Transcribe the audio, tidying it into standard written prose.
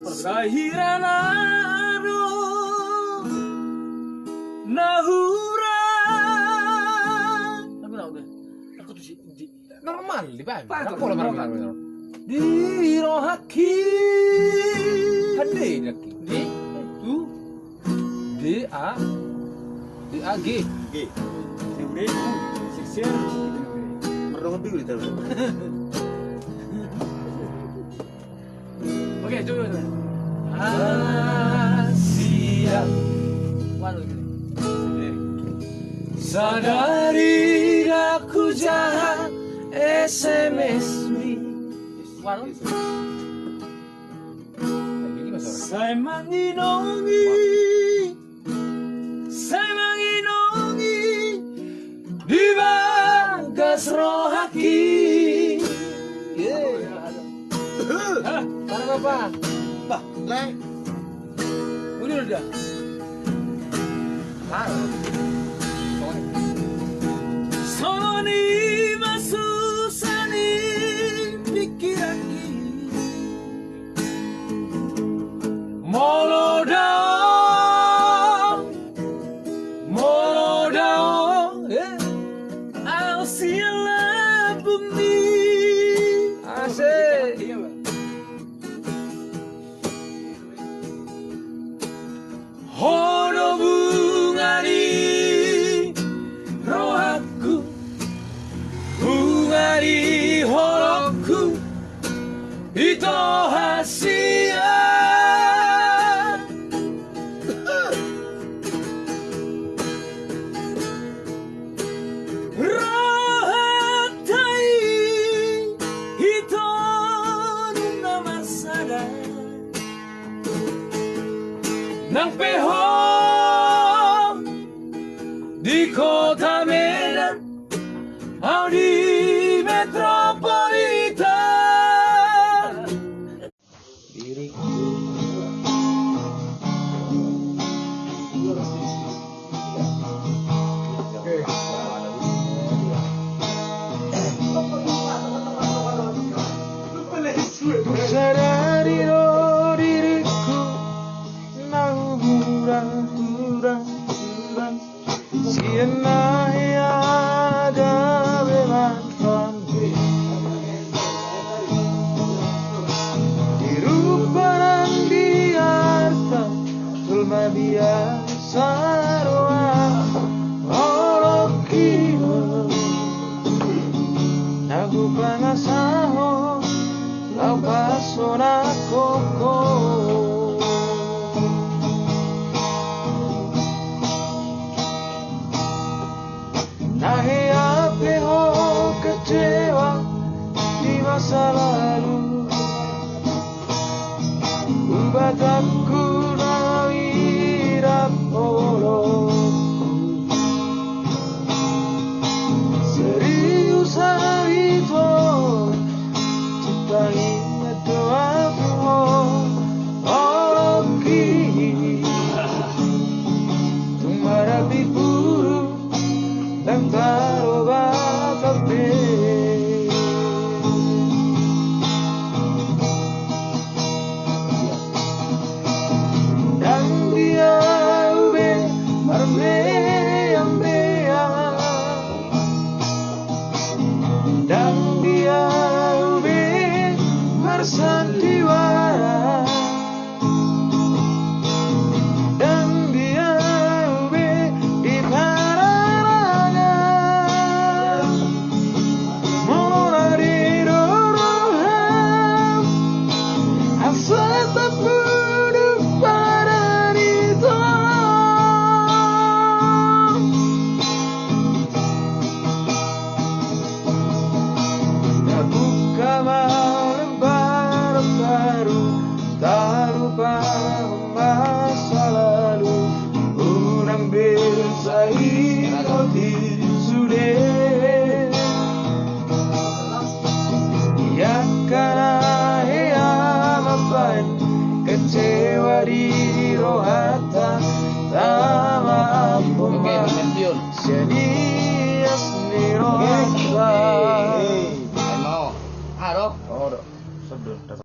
Sahiranano Nahura. Lagu nào đây? Aku tuh Normal di bawah. Aku lo normal. Di rohaki. Hade lagi. Di tu D A G. G. Udah, siksir. Pernah ngebing gitu. Oke, coba. Asia. Waduh gini. Sadari aku jahat SMS mi. Waduh. Saya manginongi, di bagas rohaki. Para bapak. Bah, leh. Udah. Sony masusani pikiraki. Molodao, I'll see you love me. Asik. Hono bunga di rohaku, bunga di holoku, itu hasia. Rohatai itu nama sada. Nang peho di kota Medan, au di metropolitan. Diriku. Sadari diriku nang hura-hura siena ada bemanfaat dirupa dan diarta tulma biasa roa olokiwa aku panasaho lau paso na koko. Nahi ape ho kecewa di masa lalu, buat aku nairap olokku. Serius hari itu citai doaku oloki tumarapi buru dan taroba kape. Dan dia ube marme ambea, dan dia ube marsandiwara, dan dia ube di pararanga morari roroham asata pudu paranito. Buka malam baru tak lupa